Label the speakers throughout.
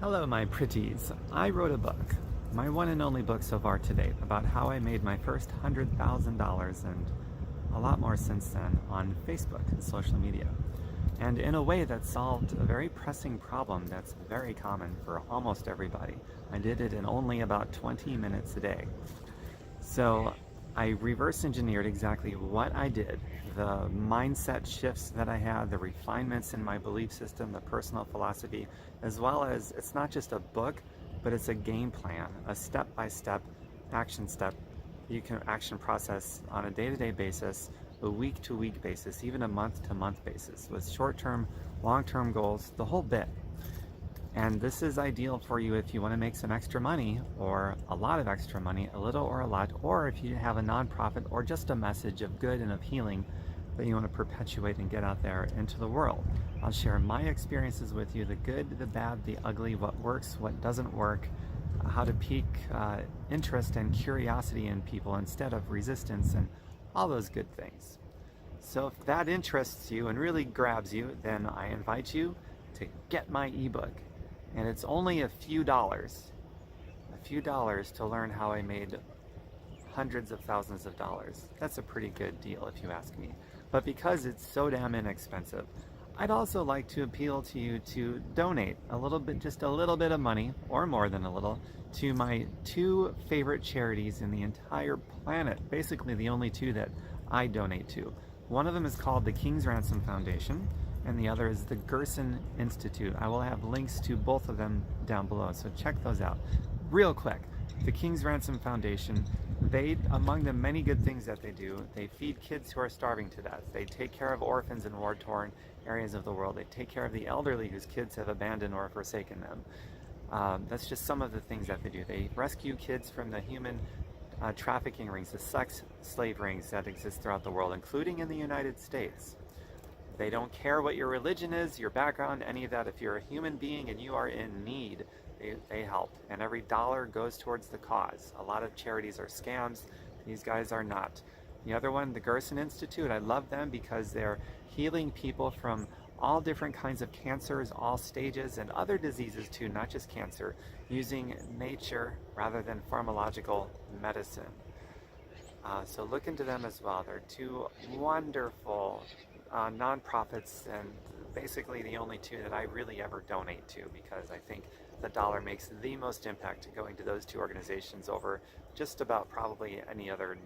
Speaker 1: Hello, my pretties. I wrote a book, my one and only book so far to date, about how I made my first $100,000 and a lot more since then on Facebook and social media. And in a way that solved a very pressing problem that's very common for almost everybody. I did it in only about 20 minutes a day. So I reverse engineered exactly what I did, the mindset shifts that I had, the refinements in my belief system, the personal philosophy, as well as it's not just a book, but it's a game plan, a step-by-step action step you can action process on a day-to-day basis, a week-to-week basis, even a month-to-month basis, with short-term, long-term goals, the whole bit. And this is ideal for you if you want to make some extra money or a lot of extra money, a little or a lot, or if you have a nonprofit or just a message of good and of healing that you want to perpetuate and get out there into the world. I'll share my experiences with you, the good, the bad, the ugly, what works, what doesn't work, how to pique interest and curiosity in people instead of resistance, and all those good things. So if that interests you and really grabs you, then I invite you to get my ebook. And it's only a few dollars to learn how I made hundreds of thousands of dollars. That's a pretty good deal if you ask me. But because it's so damn inexpensive, I'd also like to appeal to you to donate a little bit, just a little bit of money, or more than a little, to my two favorite charities in the entire planet. Basically the only two that I donate to. One of them is called the King's Ransom Foundation, and the other is the Gerson Institute. I will have links to both of them down below, so check those out. Real quick, the King's Ransom Foundation, among the many good things that they do, they feed kids who are starving to death. They take care of orphans in war-torn areas of the world. They take care of the elderly whose kids have abandoned or forsaken them. That's just some of the things that they do. They rescue kids from the human trafficking rings, the sex slave rings that exist throughout the world, including in the United States. They don't care what your religion is, your background, any of that. If you're a human being and you are in need, they help. And every dollar goes towards the cause. A lot of charities are scams. These guys are not. The other one, the Gerson Institute, I love them because they're healing people from all different kinds of cancers, all stages, and other diseases too, not just cancer, using nature rather than pharmacological medicine. So look into them as well. They're two wonderful nonprofits, and basically the only two that I really ever donate to, because I think the dollar makes the most impact going to those two organizations over just about probably any other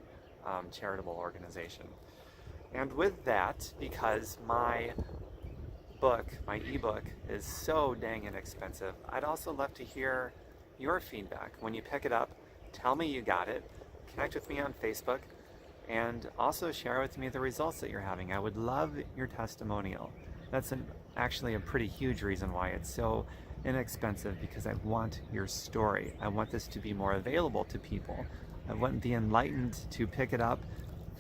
Speaker 1: charitable organization. And with that, because my book, my ebook, is so dang inexpensive, I'd also love to hear your feedback. When you pick it up, tell me you got it, connect with me on Facebook, and also share with me the results that you're having. I would love your testimonial. That's actually a pretty huge reason why it's so inexpensive, because I want your story. I want this to be more available to people. I want the enlightened to pick it up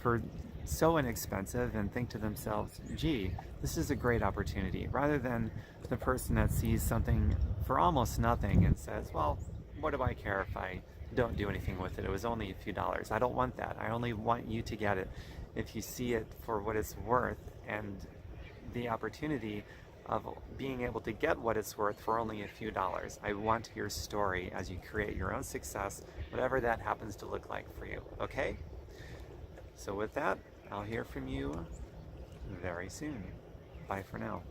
Speaker 1: for so inexpensive and think to themselves, gee, this is a great opportunity, rather than the person that sees something for almost nothing and says, well, what do I care if I don't do anything with it? It was only a few dollars. I don't want that. I only want you to get it if you see it for what it's worth, and the opportunity of being able to get what it's worth for only a few dollars. I want your story as you create your own success, whatever that happens to look like for you, okay? So with that, I'll hear from you very soon. Bye for now.